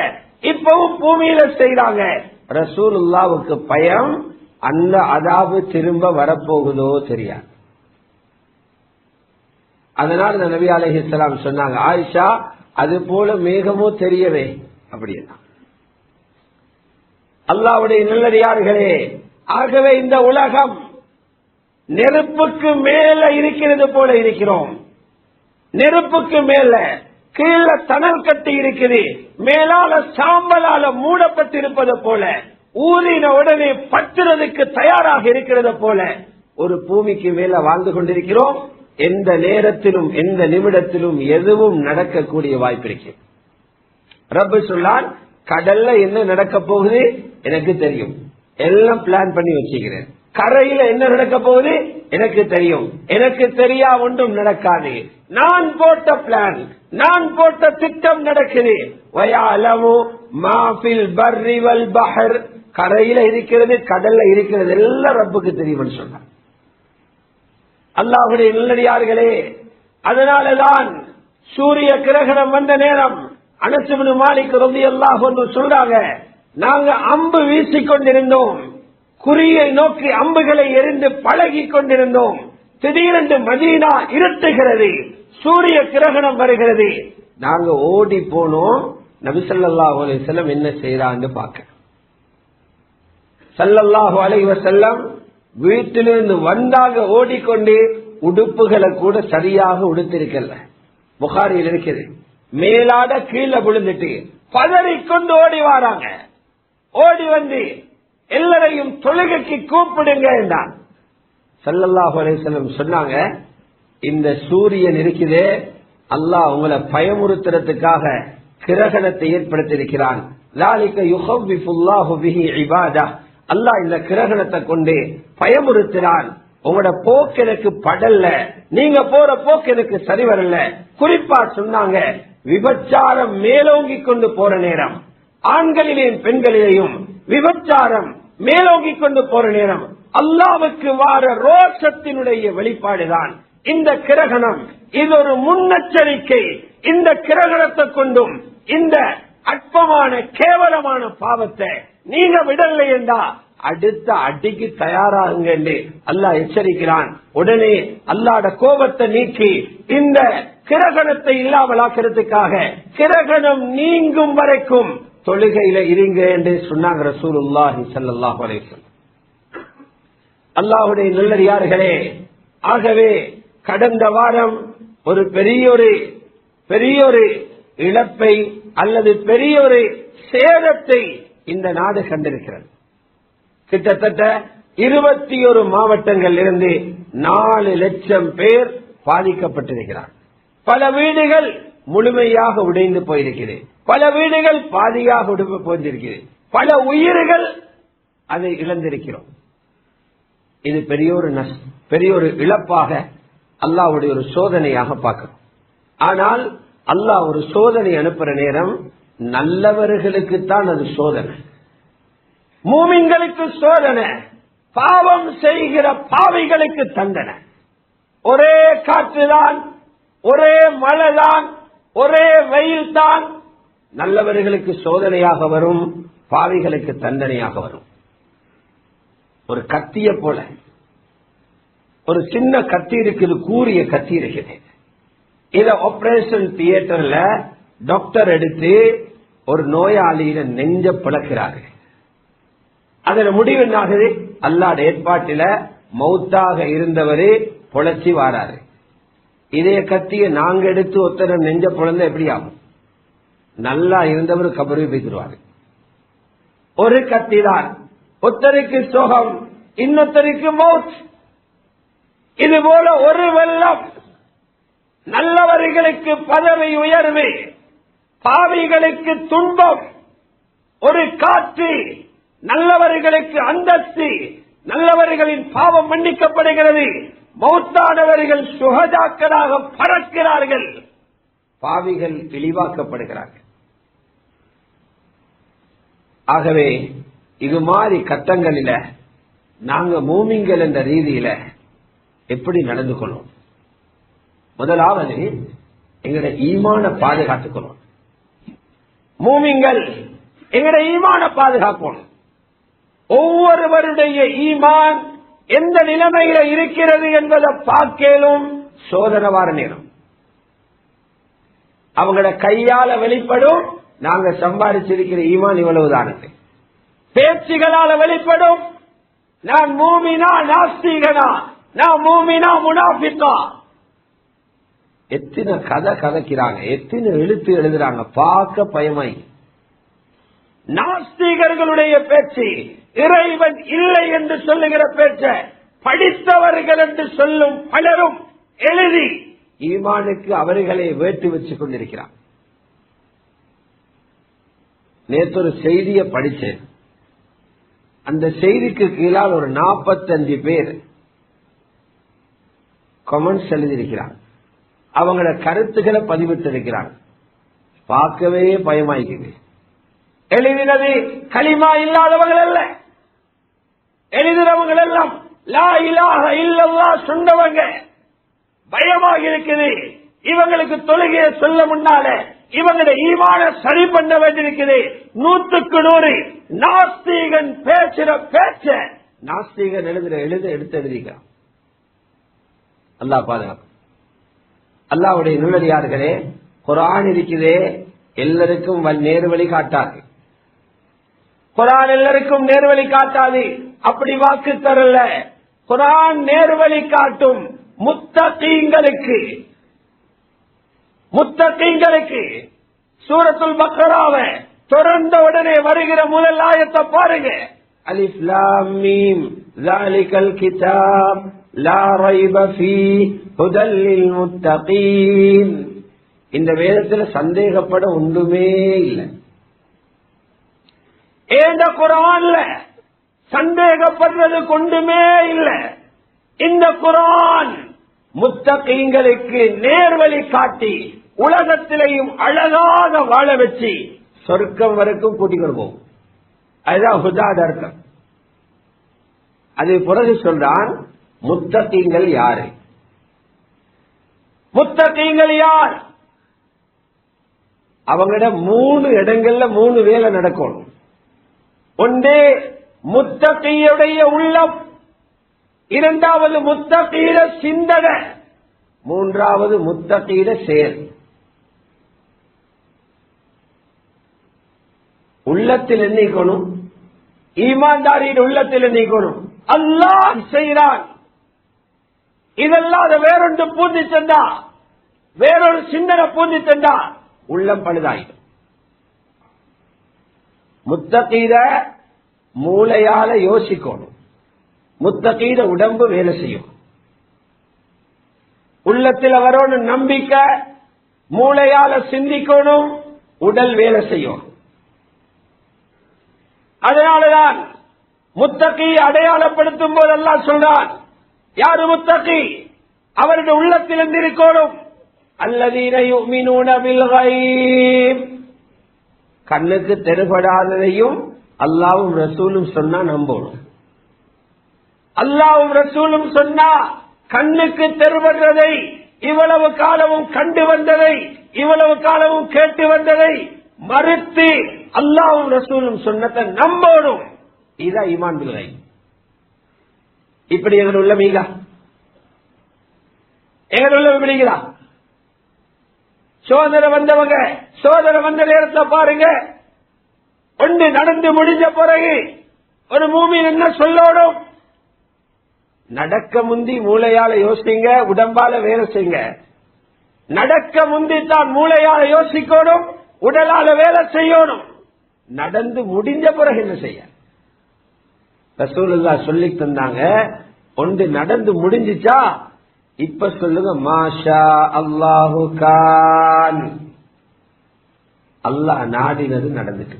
இப்பவும் பூமியில செய்யறாங்க. ரசூலுல்லாவுக்கு பயம், அந்த அதாபு திரும்ப வரப்போகுதோ தெரியாது. அதனால நபி அலைஹிஸ்ஸலாம் சொன்னாங்க, ஆயிஷா அது போல மேகமோ தெரியவே. அப்படின்னா அல்லாஹ்வுடைய நல்லடியார்களே, ஆகவே இந்த உலகம் நெருப்புக்கு மேல இருக்கிறது போல இருக்கிறோம். நெருப்புக்கு மேல கீழ தணல் கட்டி இருக்குது, மேலால சாம்பலால மூடப்பட்டிருப்பது போல, ஊதின உடனே பற்றுறதுக்கு தயாராக இருக்கிறது போல ஒரு பூமிக்கு மேல வாழ்ந்து கொண்டிருக்கிறோம். எந்த நேரத்திலும் எந்த நிமிடத்திலும் எதுவும் நடக்கக்கூடிய வாய்ப்பு இருக்கு. ரப்பு சொல்லான், கடல்ல என்ன நடக்க போகுது எனக்கு தெரியும், எல்லாம் பிளான் பண்ணி வச்சுக்கிறேன். கரையில என்ன நடக்க போகுது எனக்கு தெரியும், எனக்கு தெரியா ஒன்றும் நடக்காது. நான் போட்ட பிளான், நான் போட்ட திட்டம் நடக்குது. வயஅலமு மா ஃபில் பர்ரி வல் பஹர், கரையில இருக்கிறது கடல்ல இருக்கிறது எல்லாம் ரப்புக்கு தெரியும் சொன்னார். அல்லாஹ்வுடைய நல்லடியார்களே, அதனாலதான் சூரிய கிரகணம் வந்த நேரம் அனஸ் இப்னு மாலிக் ரலியல்லாஹு அன்ஹு சொல்றாங்க, நாங்க அம்பு வீசிக் கொண்டிருந்தோம், குறியை நோக்கி அம்புகளை எரிந்து பழகி கொண்டிருந்தோம். திடீரென்று மதீனா இருட்டுகிறது, சூரிய கிரகணம் வருகிறது. நாங்க ஓடி போனோம், நபி ஸல்லல்லாஹு அலைஹி வஸல்லம் என்ன செய்யறான்னு பார்க்க. ஸல்லல்லாஹு அலைஹி வஸல்லம் வீட்டிலிருந்து வந்தாங்க ஓடிக்கொண்டு, உடுப்புகளை கூட சரியாக உடுத்திருக்கல. புகாரியில் இருக்குது, மேலாட கீழே விழுந்துட்டு பதறிக்கொண்டு ஓடி வராங்க. ஓடி வந்து எல்லாரையும் தொழுகைக்கு கூப்பிடுங்க என்றான். ஸல்லல்லாஹு அலைஹி வஸல்லம் சொன்னாங்க, இந்த சூரியன் இருக்குதே, அல்லாஹ் உங்களை பயமுறுத்துறதுக்காக கிரகணத்தை ஏற்படுத்தியிருக்கிறான். ذَلِكَ يُخَوِّفُ اللَّهُ بِهِ عِبَادَهُ, அல்லாஹ் இந்த கிரகணத்தை கொண்டு பயமுறுத்தினான். உங்களோட போக்கு எனக்கு படல்ல, நீங்க போற போக்கு எனக்கு சரி வரல. குறிப்பா சொன்னாங்க, விபச்சாரம் மேலோங்கி கொண்டு போற நேரம், ஆண்களிலேயும் பெண்களிலேயும் விபச்சாரம் மேலோங்கி கொண்டு போற நேரம் அல்லாஹ்வுக்கு வார ரோஷத்தினுடைய வெளிப்பாடுதான் இந்த கிரகணம். இது ஒரு முன்னெச்சரிக்கை. இந்த கிரகணத்தை கொண்டும் இந்த அற்பமான கேவலமான பாவத்தை நீங்க விடலை என்றா அடுத்த அடிக்கு தயாராகுங்க என்று அல்லாஹ் எச்சரிக்கிறான். உடனே அல்லாஹ்வுடைய கோபத்தை நீக்கி இந்த கிரகணத்தை இல்லாமலாக்கிறதுக்காக கிரகணம் நீங்கும் வரைக்கும் தொழுகையில இருங்க என்று சொன்னாங்க ரசூலுல்லாஹி ஸல்லல்லாஹு அலைஹி வஸல்லம். அல்லாஹ்வுடைய நல்லடியார்களே, ஆகவே கடந்த வாரம் ஒரு பெரிய இழப்பை அல்லது பெரிய ஒரு சேதத்தை இந்த நாடு கண்டிருக்கிறது. கிட்டத்தட்ட 21 மாவட்டங்கள் இருந்து 4 லட்சம் பேர் பாதிக்கப்பட்டிருக்கிறார். பல வீடுகள் முழுமையாக உடைந்து போயிருக்கிறது, பல வீடுகள் பாதியாக உடைந்து போயிருக்கிறது, பல உயிர்கள் அதை இழந்திருக்கிறோம். இது பெரிய ஒரு இழப்பாக அல்லாஹ்வுடைய ஒரு சோதனையாக பார்க்கிறோம். ஆனால் அல்லாஹ் ஒரு சோதனை அனுப்புற நேரம் நல்லவர்களுக்குத்தான் அது சோதனை, மூமின்களுக்கு சோதனை, பாவம் செய்கிற பாவிகளுக்கு தண்டனை. ஒரே காற்றுதான், ஒரே மழைதான், ஒரே வெயில் தான் நல்லவர்களுக்கு சோதனையாக வரும், பாவிகளுக்கு தண்டனையாக வரும். ஒரு கத்திய போல ஒரு சின்ன கத்தி இருக்குது, கூரிய கத்தி இருக்குது. இத ஆபரேஷன் தியேட்டர்ல டாக்டர் எடுத்து ஒரு நோயாளியில நெஞ்ச பிளக்கிறாரு. அதன் முடிவு என்ன ஆகுது? அல்லாஹ்வுடைய ஏற்பாட்டில மௌத்தாக இருந்தவரே பொழைச்சி வாராரு. இதே கத்திய நாங்க எடுத்து ஒருத்தர நெஞ்ச பிளந்த எப்படி ஆகும்? நல்லா இருந்தவர் கபருக்கு போய்த்துருவாரு. ஒரு கத்தி தான், ஒருத்தருக்கு சோகம், இன்னொருத்தருக்கு மௌத். இது போல ஒரு வெள்ளம், நல்லவர்களுக்கு பதவி உயர்வு, பாவிகளுக்கு துன்பம். ஒரு காற்று, நல்லவர்களுக்கு அந்தஸ்து, நல்லவர்களின் பாவம் மன்னிக்கப்படுகிறது, மௌத்தானவர்கள் சுகதாக்களாக பறக்கிறார்கள், பாவிகள் இழிவாக்கப்படுகிறார்கள். ஆகவே இது மாதிரி கட்டங்களில நாங்க மூமிங்கள் என்ற ரீதியில எப்படி நடந்து கொள்ளும்? முதலாவது எங்கட ஈமான பாதுகாத்துக்கணும். மூமிங்கள் எங்கட ஈமான பாதுகாக்கணும். ஒவ்வொருவருடைய ஈமான் எந்த நிலைமையில இருக்கிறது என்பதை பார்க்கலும் சோதனவார நேரம். அவங்களோட கையால வெளிப்படும் நாங்க சம்பாதிச்சிருக்கிற ஈமான் இவ்வளவுதானது. பேச்சுகளால வெளிப்படும் நான் மூமினா நாஸ்திகனா, நான் மூமினா முனாஃபிகா. எத்தனை கதை கதைக்கிறாங்க, எத்தனை எழுத்து எழுதுறாங்க, பார்க்க பயமாய். நாஸ்திகர்களுடைய பேச்சு, இறைவன் இல்லை என்று சொல்லுகிற பேச்ச படித்தவர்கள் என்று சொல்லும் பலரும் எழுதி ஈமானுக்கு அவர்களை வேட்டு வச்சு கொண்டிருக்கிறார். நேற்று ஒரு செய்தியை படிச்சேன். அந்த செய்திக்கு கீழால் ஒரு 45 பேர் கமெண்ட்ஸ் எழுதியிருக்கிறார். அவங்களோட கருத்துக்களை பதிவிட்டிருக்கிறார். பார்க்கவே பயமாய்க்குது. எழுதினது களிமா இல்லாதவர்கள் அல்ல, எழுதினவர்கள் எல்லாம் லா இலாஹ இல்லல்லாஹ் சொன்னவங்க. பயமாக இருக்குது. இவங்களுக்கு தொழுகையை சொல்ல முன்னால இவங்களுடைய ஈமான சரி பண்ண வேண்டியிருக்குது. 100க்கு 100 நாஸ்திகன் பேசுற பேச்ச நாஸ்திகன் எழுதுற எடுத்து எழுதிக்கிறான். அல்லாஹ் பாதுகாப்பு. அல்லாஹ்வுடைய நல்லடியார்களே, குர்ஆன் இருக்குதே எல்லாருக்கும் நேர்வழி காட்டாது. குர்ஆன் எல்லாருக்கும் நேர்வழி காட்டாது, அப்படி வாக்கு தரல. குர்ஆன் நேர்வழி காட்டும் முத்தகீங்களுக்கு. சூரத்துல் பக்ராவை தொடர்ந்த உடனே வருகிற முதல் ஆயத்தை பாருங்க. அலிஃப் லாம் மீம் ஸாலிகல் கிதாப் லா ரைப ஃபீஹி ஹுதல் லில் முத்தகீன். இந்த வேதத்துல சந்தேகப்பட ஒன்றுமே இல்லை. இந்த குர்ஆன்ல சந்தேகப்படுறது கொண்டுமே இல்லை. இந்த குர்ஆன் முத்தகீங்களுக்கு நேர்வழி காட்டி உலகத்திலேயும் அழகாக வாழ வச்சு சொர்க்கம் வரைக்கும் கூட்டிக் போகும். அதுதான் ஹுதாத அர்த்தம். அது பிறகு சொல்றான் முத்தகீங்கள் யாரு? முத்தகீங்கள் யார்? அவங்களோட 3 இடங்கள்ல 3 வேலை நடக்கணும். ஒன்று முத்தகீயுடைய உள்ளம், இரண்டாவது முத்தகீர சிந்தனை, மூன்றாவது முத்தகீர செயல். உள்ளத்தில் எண்ணிக்கணும், ஈமான்தாரியின் உள்ளத்தில் எண்ணிக்கணும். அல்லாஹ் செய்கிறான், இதெல்லாம் வேறொன்று பூந்தி சென்றா, வேறொரு சிந்தனை பூந்தி சென்றா உள்ளம் பழுதாயிடும். முத்தகீர மூளையால யோசிக்கணும், முத்தகீர உடம்பு வேலை செய்யும். உள்ளத்தில் அவரோட நம்பிக்கை, மூளையால சிந்திக்கணும், உடல் வேலை செய்யும். அதனாலதான் முத்தகி அடையாளப்படுத்தும் போதெல்லாம் சொல்றான், யாரு முத்தகி? அவருடைய உள்ளத்தில் இருந்திருக்கணும். அல்லதீன யுமினூன பில் கைப், கண்ணுக்கு தென்படாததையும் அல்லாஹ்வும் ரசூலும் சொன்னா நம்பணும். அல்லாஹ்வும் ரசூலும் சொன்னா கண்ணுக்கு தென்படுறதை, இவ்வளவு காலமும் கண்டு வந்ததை, இவ்வளவு காலமும் கேட்டு வந்ததை மறுத்து அல்லாஹ்வும் ரசூலும் சொன்னதை நம்பணும். இதான் ஈமான் பில் கைப். இப்படி எங்கள் உள்ள மீகா, எங்கள் உள்ள விடுகிறா. சோதனை வந்தவங்க சோதனை வந்த நேரத்தில் பாருங்க, ஒன்று நடந்து முடிஞ்ச பிறகு ஒரு மூமின் என்ன சொல்லணும்? நடக்க முந்தி மூளையால யோசிங்க, உடம்பால வேலை செய்யுங்க. நடக்க முந்தி தான் மூளையால யோசிக்கணும், உடலால வேலை செய்யணும். நடந்து முடிஞ்ச பிறகு என்ன செய்ய? ரசூலுல்லாஹ் சொல்லி தந்தாங்க. ஒன்று நடந்து முடிஞ்சிச்சா இப்ப சொல்லுங்க மாஷா அல்லாஹு கான். அல்லாஹ் நாடினது நடந்துட்டு,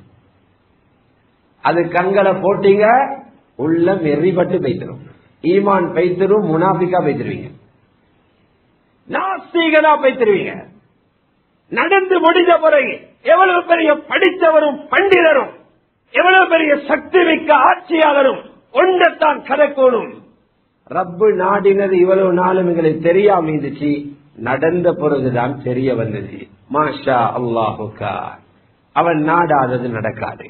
அது கண்களை போட்டீங்க, உள்ளம் எரிபட்டு பைத்திரும், ஈமான் பைத்திரும், முனாஃபிகா பைத்திருவீங்க, நாஸ்திகனா பைத்திருவீங்க. நடந்து முடிஞ்ச பிறகு எவ்வளவு பெரிய படித்தவரும் பண்டிதரும் எவ்வளவு பெரிய சக்தி மிக்க ஆட்சியாளரும் ஒன்றத்தான் கடக்கணும். ரப்பு நாடினது இவ்வளவு நாளும் எங்களுக்கு தெரியாம இருந்துச்சு, நடந்த பிறகுதான் தெரிய வந்தது. மாஷா அல்லாஹுக்கா, அவன் நாடாதது நடக்காது.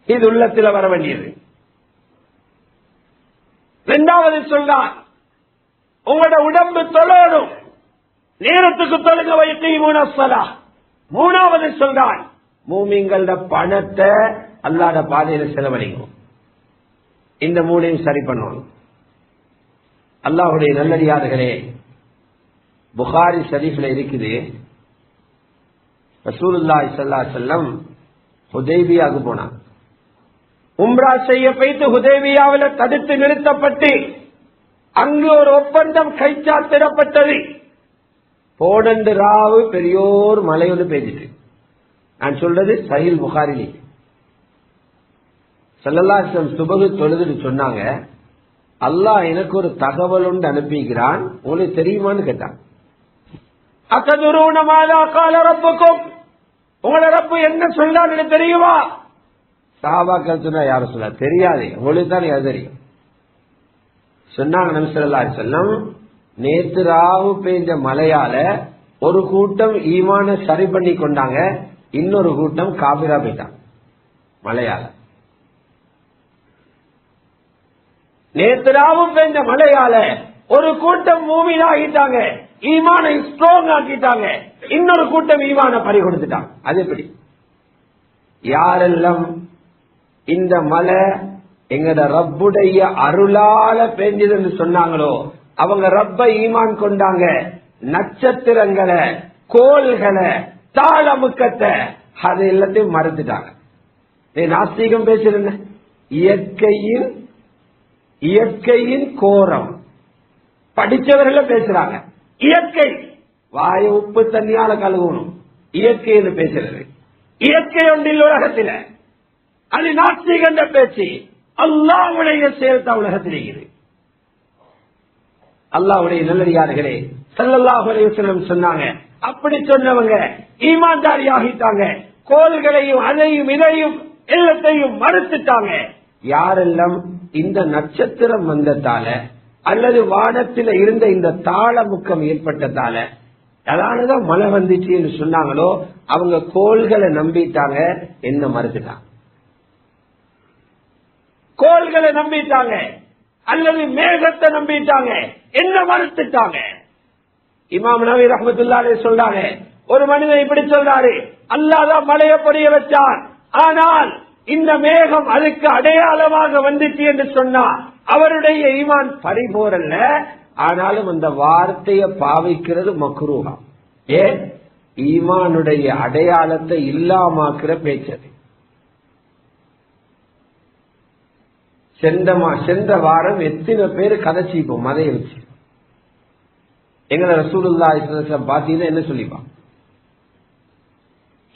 இது உள்ளத்தில் வர வேண்டியது. இரண்டாவது சொல்றான், உங்களோட உடம்பு தொழணும், நேரத்துக்கு தொழுக வைத்து மூணா. மூணாவது சொல்றான், மூமிங்களோட பணத்தை அல்லாஹ்ட பாதையில செலவழிக்கும். இந்த மூணையும் சரி பண்ணணும். அல்லாஹ்வுடைய நல்லடியார்களே, புகாரி ஷரீஃப்ல இருக்குது, ரசூலுல்லாஹி ஸல்லல்லாஹு அலைஹி வஸல்லம் ஹுதைபியாவுக்கு போனாங்க. உம்ரா செய்ய போயிட்டு ஹுதைபியாவில தடுத்து நிறுத்தப்பட்டு அங்கு ஒரு ஒப்பந்தம் கைச்சாத்திடப்பட்டது. போனண்டு ராவு பெரியோர் மலையோடு பெய்ஞ்சிட்டு, நான் சொல்றது சஹீஹ் புகாரிலே. ஸல்லல்லாஹு அலைஹி வஸல்லம் சுபஹ் தொழுதுட்டு சொன்னாங்க, அல்லாஹ் எனக்கு ஒரு தகவல் ஒன்று அனுப்பிக்கிறான், உங்களுக்கு தெரியுமான்னு கேட்டான். அத்ததுரூன மாதா கால ரப்புக்கும், உங்களோட ரப்பு என்ன சொல்றான்னு தெரியுமா? சஹாபாக்கள் சொன்னா, யாரும் சொல்ல தெரியாது, உங்களுக்கு தான் அது தெரியும் சொன்னாங்க. நபி ஸல்லல்லாஹு அலைஹி வஸல்லம், நேத்து ராவு பெய்த மழையால ஒரு கூட்டம் ஈமான சரி பண்ணி கொண்டாங்க, இன்னொரு கூட்டம் காபிரா போயிட்டாங்க மழையால. நேத்து ராவு பெய்த மழையால ஒரு கூட்டம் மூமின் ஆகிட்டாங்க, ஈமானை ஸ்ட்ராங் ஆக்கிட்டாங்க, இன்னொரு கூட்டம் ஈமான பறி கொடுத்துட்டாங்க. அது எப்படி? யாரெல்லாம் இந்த மழை எங்கட ரப்புடைய அருளால பெஞ்சதுன்னு சொன்னாங்களோ அவங்க ரப்ப ஈமான் கொண்டாங்க. நட்சத்திரங்களை, கோள்களை, தாளமுக்கத்தை அது எல்லாத்தையும் மறந்துட்டாங்க. நாஸ்திகம் பேசுறேன், இயற்கையின் கோரம் படிச்சவர்கள் பேசுறாங்க. இயற்கை வாய உப்பு தண்ணியால கழுவணும், இயற்கைன்னு பேசுறது. இயற்கை ஒன்றில் உலகத்தில் அது நாஸ்திகண்ட பேச்சு. அல்லாஹ்வுடைய சேர்த்த உலகத்தில் இருக்குது. அல்லாஹ்வுடைய நல்லடியார்களே, ஸல்லல்லாஹு அலைஹி வஸல்லம் சொன்னாங்க, அப்படி சொன்னவங்க ஈமான்தாரி ஆகிட்டாங்க. கோள்களையும் அதையும் இதையும் எல்லாத்தையும் மறுத்துட்டாங்க. யாரெல்லாம் இந்த நட்சத்திரம் வந்ததால அல்லது வானத்தில் இருந்த இந்த தாளமுக்கம் ஏற்பட்டதால அதானதான் மழை வந்துச்சு என்று சொன்னாங்களோ அவங்க கோள்களை நம்பிட்டாங்க, என்ன மறுத்துட்டாங்க. கோள்களை நம்பிட்டாங்க அல்லது மேகத்தை நம்பிட்டாங்க, என்ன மறுத்துட்டாங்க. இமாம் நவவி ரஹ்மத்துல்லாஹி அலைஹி சொல்றாங்க, ஒரு மனிதன் இப்படி சொல்றாரு, அல்லாஹ் தான் மழையை பொழிய வச்சான், ஆனால் இந்த மேகம் அதுக்கு அடையாளமாக வந்துச்சு என்று சொன்னா அவருடைய ஈமான் பறிபோரல்ல. ஆனாலும் அந்த வார்த்தையை பாவிக்கிறது மக்ரூஹா. ஏன்? ஈமானுடைய அடையாளத்தை இல்லாமாக்குற பேச்சது. சென்ற வாரம் எத்தனை பேர் கதைச்சிப்போம் மதைய வச்சு. எங்களை ரசூலுல்லாஹி ஸல்லல்லாஹு அலைஹி வஸல்லம் பாத்தீங்கன்னா என்ன சொல்லிப்பான்?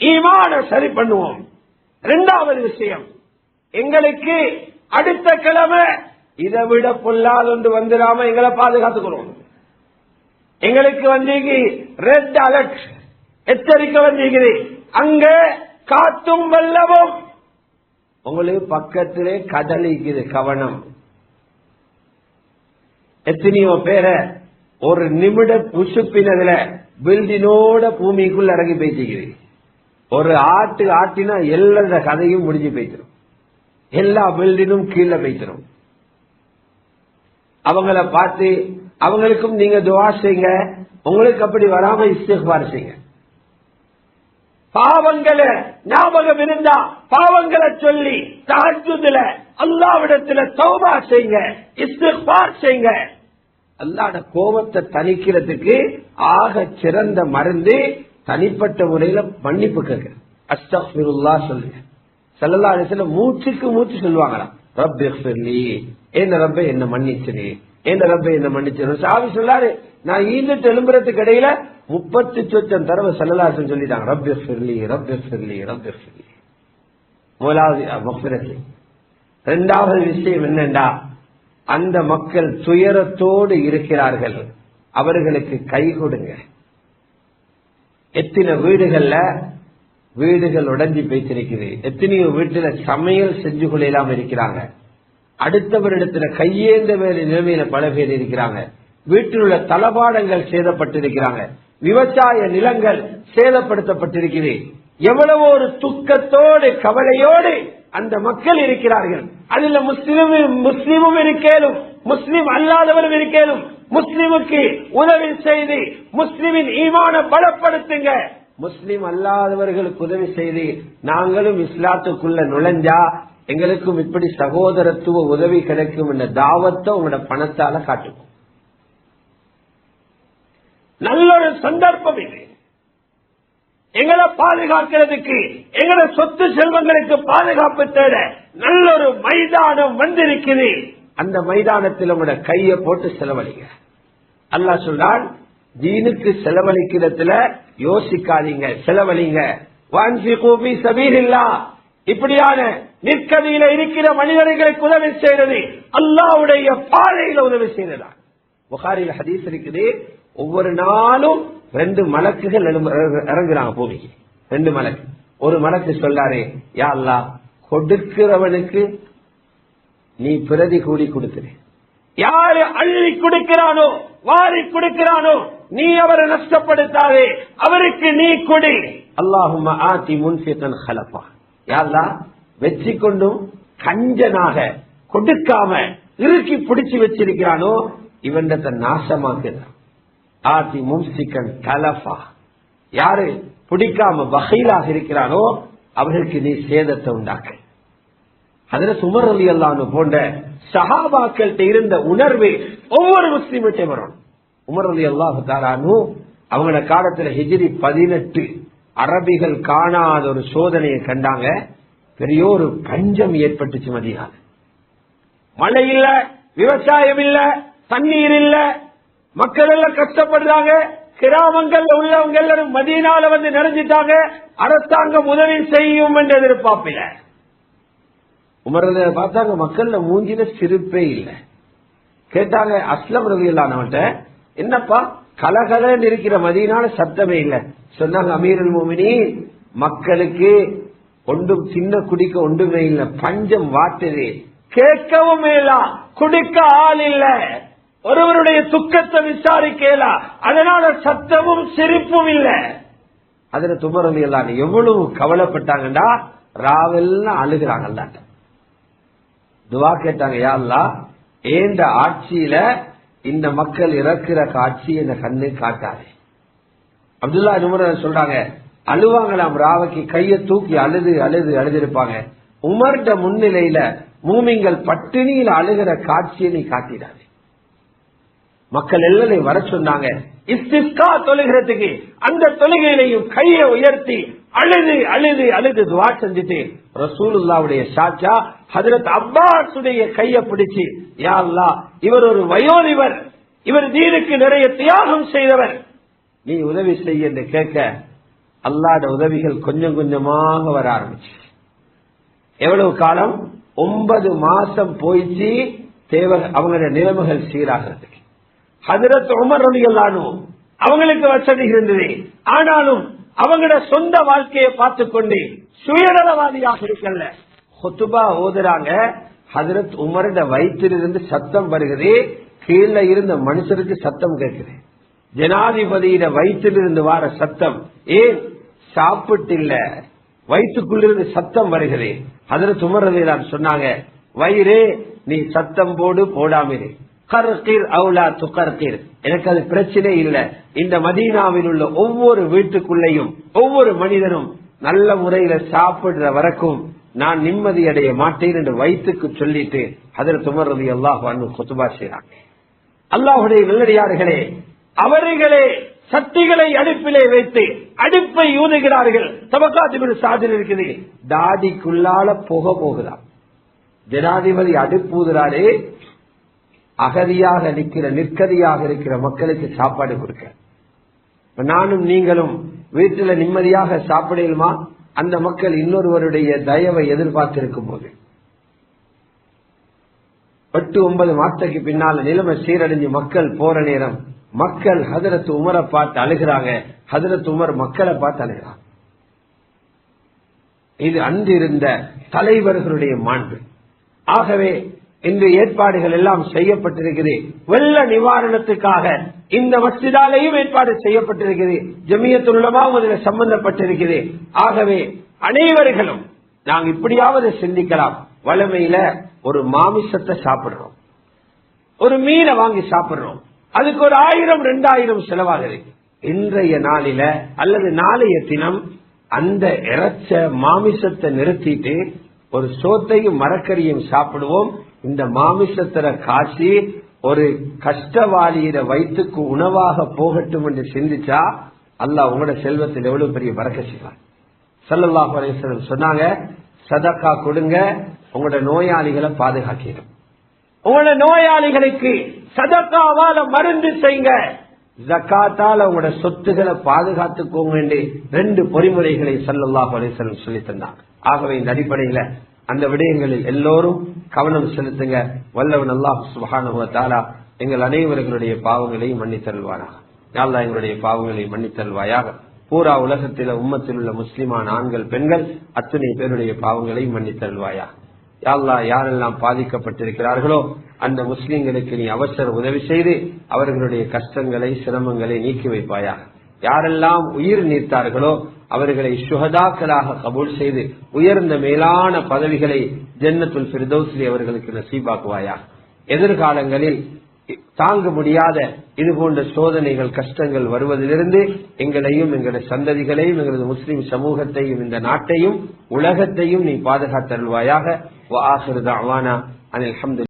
ஈமான சரி பண்ணுவோம். இரண்டாவது விஷயம், எங்களுக்கு அடுத்த கிழமை இதை விட பொல்லாத ஒன்று வந்துடாம எங்களை பாதுகாத்துக்கிறோம். எங்களுக்கு வந்தீங்க ரெட் அலர்ட் எச்சரிக்கை வந்தீங்க, அங்க காத்தும் வெள்ளமும், உங்களுக்கு பக்கத்திலே கடலிக்குது, கவனம். எத்தனையோ பேரை ஒரு நிமிட புசுப்பினதுல பில்டினோட பூமிக்குள்ள இறங்கி பேசிக்குது. ஒரு ஆட்டினா எல்லா கதையும் முடிஞ்சு போய்த்திரும், எல்லா பில்டினும் கீழே போய்த்திரும். அவங்கள பார்த்து அவங்களுக்கும் நீங்க துஆ செய்யுங்க, உங்களுக்கு அப்படி வராம இஸ்திக்பார் செய்யுங்க. பாவங்களை ஞாபகம் இருந்தா பாவங்களை சொல்லி தஹஜ்ஜுதுல அல்லாஹ்விடத்துல தௌபா செய்யுங்க, இஸ்திக்பார் செய்யுங்க. அல்லாஹ்வுடைய கோபத்தை தணிக்கிறதுக்கு ஆக சிறந்த மருந்து தனிப்பட்ட முறையில மன்னிப்பு கேட்க, அஸ்தக்ஃபிருல்லாஹ் சொல்லுங்க. ஸல்லல்லாஹு அலைஹி வஸல்லம் மூச்சுக்கு மூச்சு சொல்லுவாங்களாம், ரப்பிக்ஃபிர்லி, என்ன ரப்பே என்ன மன்னிச்சிரு, என்ன ரப்பே என்ன மன்னிச்சிரு. சாவி சொல்லாரு, நான் ஈந்துட்டு எழும்புறதுக்கு இடையில 30 சொச்சம் தடவை ஸல்லல்லாஹு அலைஹி வஸல்லம் சொல்லிட்டாங்க, ரப்பிக்ஃபிர்லி ரப்பிக்ஃபிர்லி ரப்பிக்ஃபிர்லி. முதலாவது மக்ஃபிரத். இரண்டாவது விஷயம் என்னண்டா, அந்த மக்கள் துயரத்தோடு இருக்கிறார்கள், அவர்களுக்கு கை கொடுங்க. எத்தனை வீடுகள்ல வீடுகள் உடைஞ்சி பேசிருக்குது. எத்தனையோ வீட்டுல சமையல் செஞ்சு கொள்ளலாம் இருக்கிறாங்க. அடுத்தவரிடத்துல கையேந்த வேறு நிலைமையில பல பேர் இருக்கிறாங்க. வீட்டில் உள்ள தளபாடங்கள் சேதப்பட்டிருக்கிறாங்க. விவசாய நிலங்கள் சேதப்படுத்தப்பட்டிருக்கிறது. எவ்வளவோ ஒரு துக்கத்தோடு கவலையோடு அந்த மக்கள் இருக்கிறார்கள். அதுல முஸ்லிமும் இருக்கேனும், முஸ்லிம் அல்லாதவரும் இருக்கேனும். முஸ்லிமுக்கு உதவி செய்து முஸ்லிமின் ஈமான பலப்படுத்துங்க. முஸ்லிம் அல்லாதவர்களுக்கு உதவி செய்து நாங்களும் இஸ்லாத்துக்குள்ள நுழைஞ்சா எங்களுக்கும் இப்படி சகோதரத்துவ உதவி கிடைக்கும் என்ற தாவத்தை உங்களோட பணத்தால காட்டுவோம். நல்ல ஒரு சந்தர்ப்பம் இது. எங்களை பாதுகாக்கிறதுக்கு, எங்களை சொத்து செல்வங்களுக்கு பாதுகாப்பு தேட நல்ல ஒரு மைதானம் வந்திருக்குது. அந்த மைதானத்தில் உங்களோட கையை போட்டு செலவழிங்க. அல்லாஹ் சொல்றான், தீனுக்கு செலவழிக்கிறதுல யோசிக்காதீங்க, செலவழிங்க. வன்ஃபிகு ஃபீ ஸபீலில்லாஹ். இப்படியான நிற்கதியில இருக்கிற மனிதர்களுக்கு உதவி செய்யறது அல்லாஹ்வுடைய பாதையில உதவி செய்யறதா. புகாரில் ஹதீஸ் இருக்குது, ஒவ்வொரு நாளும் 2 மலக்குகள் இறங்குறாங்க பூமிக்கு. 2 மலக்கு. ஒரு மலக்கு சொல்லாரே, யா அல்லாஹ், கொடுக்கிறவனுக்கு நீ பிரதி கூடி கொடுத்துரு. யாரு அள்ளி கொடுக்கிறானோ, வாரி கொடுக்கிறானோ, நீ அவரை நஷ்டப்படுத்தாதே, அவருக்கு நீ கொடு. அல்லாஹும்ம ஆதி முன்ஃபிகன் ஹலஃபா. யா அல்லாஹ், வெற்றி கொண்டும் கஞ்சனாக கொடுக்காம இறுக்கி பிடிச்சு வச்சிருக்கிறானோ இவன்ட நாசமாக்குறான். ஆதி மும்சிகன் தலஃபா. யாரு பிடிக்காம வகையிலாக இருக்கிறானோ அவர்களுக்கு நீ சேதத்தை உண்டாக்க. ஹஜ்ரத் உமர் ரலியல்லாஹு அன்ஹு போன்ற சஹாபாக்கள் இருந்த உணர்வு ஒவ்வொரு முஸ்லிமிட்டையும் வரணும். உமர் ரலியல்லாஹு தஆலா அன்ஹு அவங்களோட காலத்துல ஹிஜ்ரி 18 அரபிகள் காணாத ஒரு சோதனையை கண்டாங்க. பெரிய ஒரு பஞ்சம் ஏற்பட்டுச்சு மதீனால. மழை இல்ல, விவசாயம் இல்ல, தண்ணீர் இல்ல, மக்கள் எல்லாம் கஷ்டப்படுறாங்க. கிராமங்கள் உள்ளவங்க எல்லாரும் மதீனால வந்து நிறைஞ்சிட்டாங்க. அரசாங்கம் உதவி செய்யும் என்று எதிர்பார்ப்பில உமர் பார்த்தாங்க. மக்கள்ல மூஞ்சில சிரிப்பே இல்ல. கேட்டாங்க அஸ்லம் ரலியல்லாஹு அன்ஹு, என்னப்பா கலகலன்னு இருக்கிற மதீனால சத்தமே இல்ல. சொன்னாங்க, அமீருல் முஃமினீன், மக்களுக்கு ஒன்றும் சின்ன குடிக்க ஒன்றுமே இல்ல, பஞ்சம் வாட்டுது, கேட்கவும் இல்ல, குடிக்க ஆள் இல்ல, ஒருவருடைய துக்கத்தை விசாரிக்கல, அதனால சத்தமும் சிரிப்பும் இல்ல. அதுல உமர் ரலியல்லாஹு அன்ஹு எவ்வளவு கவலைப்பட்டாங்கடா, ராவெல்லாம் அழுகிறாங்க. துவா கேட்டாங்க, யா அல்லாஹ், ஏண்ட ஆட்சியில இந்த மக்கள் இறக்குற காட்சி இந்த கண்ணு காட்டாதே. அப்துல்லா உமர் சொல்றாங்க, அழுவாங்களாம், ராவைக்கு கைய தூக்கி அழுது அழுது அழுதிருப்பாங்க. உமர்ட முன்னிலையில மூமிங்கள் பட்டினியில் அழுகிற காட்சியை நீ காட்டிடாது. மக்கள் எல்லாரையும் வர சொன்னாங்க இஸ்திஸ்கா தொழுகிறதுக்கு. அந்த தொழுகையிலையும் கையை உயர்த்தி அழுது அழுது அழுது துவா செஞ்சுட்டு ரசூலுல்லாவுடைய சாச்சா ஹஜ்ரத் அப்பாஸுடைய கையை பிடிச்சு, யா அல்லாஹ், இவர் ஒரு வயோதிபர், இவர் தீனுக்கு நிறைய தியாகம் செய்தவர், நீ உதவி செய்ய என்று கேட்க அல்லாஹ்வுடைய உதவிகள் கொஞ்சம் கொஞ்சமாக வர ஆரம்பிச்சு. எவ்வளவு காலம்? 9 மாசம் போயிச்சு தேவை அவங்களுடைய நிலைமைகள் சீராகிறதுக்கு. ஹஜ்ரத் உமர் ரலியல்லாஹு அன்ஹு அவங்களுக்கு வசதி இருந்தது. ஆனாலும் அவங்களோட சொந்த வாழ்க்கையை பார்த்துக்கொண்டு சுயநலவாதியாக இருக்கல. ஹுத்பா ஓதுறாங்க. ஹஜ்ரத் உமரோட வயிற்றிலிருந்து சத்தம் வருகிறது. கீழே இருந்த மனுஷருக்கு சத்தம் கேட்குது. ஜனாதிபதியிட வயிற்றிலிருந்து வார சத்தம். ஏன்? சாப்பிட்டு இல்ல, வயிற்றுக்குள்ளிருந்து சத்தம் வருகிறது. ஹஜ்ரத் உமர் ரலியல்லாஹு அன்ஹு சொன்னாங்க, வயிறே நீ சத்தம் போடு, போடாமலே கர்கிர் அவுலா துகர்கிர், எனக்கு அது பிரச்சனை இல்லை. இந்த மதீனாவில் உள்ள ஒவ்வொரு வீட்டுக்குள்ளேயும் ஒவ்வொரு மனிதனும் நல்ல முறையில சாப்பிடுற வரைக்கும் நான் நிம்மதி அடைய மாட்டேன் என்று வயிற்றுக்கு சொல்லிட்டு ஹஜ்ரத் உமர் ரலியல்லாஹு அன்ஹு குத்பா செய்றாங்க. அல்லாஹ்வுடைய நல்லடியார்களே, அவர்களே சட்டிகளை அடுப்பிலே வைத்து அடுப்பை ஊதுகிறார்கள். தபக்காத் சாதில் இருக்குது, தாடிக்குள்ளால புகை போகுதா. ஜனாதிபதி அடுப்பு ஊதுறாரே, அகதியாக நிற்கிற நிற்கதியாக இருக்கிற மக்களுக்கு சாப்பாடு கொடுக்க. நானும் நீங்களும் வீட்டில் நிம்மதியாக சாப்பிடலுமா? அந்த மக்கள் இன்னொருவருடைய தயவை எதிர்பார்த்திருக்கும் போது 8-9 மாதத்துக்கு பின்னால நிலைமை சீரடைஞ்சு மக்கள் போற நேரம் மக்கள் ஹஜ்ரத் உமரை பார்த்து அழுகிறாங்க. ஹஜ்ரத் உமர் மக்களை பார்த்து அழுகிறாங்க. இது அன்றிருந்த தலைவர்களுடைய மாண்பு. ஆகவே இன்று ஏற்பாடுகள் எல்லாம் செய்யப்பட்டிருக்கிறது. வெள்ள நிவாரணத்துக்காக இந்த மஸ்ஜிதாலேயும் ஏற்பாடு செய்யப்பட்டிருக்கிறது. ஜமியத்துல் உலமா இதில் சம்பந்தப்பட்டிருக்கிறது. ஆகவே அனைவர்களும் நாங்க இப்படியாவது சிந்திக்கலாம். வளமையில ஒரு மாமிசத்தை சாப்பிடுறோம், ஒரு மீனை வாங்கி சாப்பிடுறோம், அதுக்கு ஒரு 1000-2000 செலவாகுது. இன்றைய நாளில அல்லது நாளைய தினம் அந்த இறைச்ச மாமிசத்தை நிறுத்திட்டு ஒரு சோத்தையும் மரக்கறியும் சாப்பிடுவோம். இந்த மாமிசத்திர காட்சி ஒரு கஷ்டவாளியிட வயிற்றுக்கு உணவாக போகட்டும் என்று சிந்திச்சா அல்லாஹ் உங்களோட செல்வத்தில் எவ்வளவு பெரிய பரக்கத் செய்வார். ஸல்லல்லாஹு அலைஹி வஸல்லம் சொன்னாங்க, சதக்கா கொடுங்க, உங்களோட நோயாளிகளை பாதுகாக்கிறோம். உங்களோட நோயாளிகளுக்கு சதக்காவால மருந்து செய்யுங்க, ஜக்காத்தால உங்களோட சொத்துக்களை பாதுகாத்துக்கோங்க என்று 2 பொறிமுறைகளை ஸல்லல்லாஹு அலைஹி வஸல்லம் சொல்லி தந்தாங்க. ஆகவே இந்த அடிப்படையில அந்த விடயங்களில் எல்லோரும் கவனம் செலுத்துங்க. வல்லவன் அல்லாஹ் சுப்ஹானஹு வ தஆலா எங்கள் அனைவர்களுடைய பாவங்களையும் மன்னித்தருள்வாராக. யா அல்லாஹ் எங்களுடைய பாவங்களை மன்னித்தருள்வாயாக. பூரா உலகத்தில் உம்மத்தில் உள்ள முஸ்லிமான ஆண்கள் பெண்கள் அத்தனை பேருடைய பாவங்களை மன்னித்தருள்வாயாக. யா அல்லாஹ் யாரெல்லாம் பாதிக்கப்பட்டிருக்கிறார்களோ அந்த முஸ்லிம்களுக்கு நீ அவசர உதவி செய்து அவர்களுடைய கஷ்டங்களை சிரமங்களை நீக்கி வைப்பாயாக. யாரெல்லாம் உயிர் நீத்தார்களோ அவர்களை சுஹதாக்களாக கபூல் செய்து உயர்ந்த மேலான பதவிகளை ஜன்னத்துல் ஃபிர்தௌஸிலே அவர்களுக்கு நசீபாக்குவாயாக. எதிர்காலங்களில் தாங்க முடியாத இது போன்ற சோதனைகள் கஷ்டங்கள் வருவதிலிருந்து எங்களையும் எங்களுடைய சந்ததிகளையும் எங்களது முஸ்லிம் சமூகத்தையும் இந்த நாட்டையும் உலகத்தையும் நீ பாதுகாத்தருள்வாயாக. வ ஆகிரு தஅவானா அனில் ஹம்து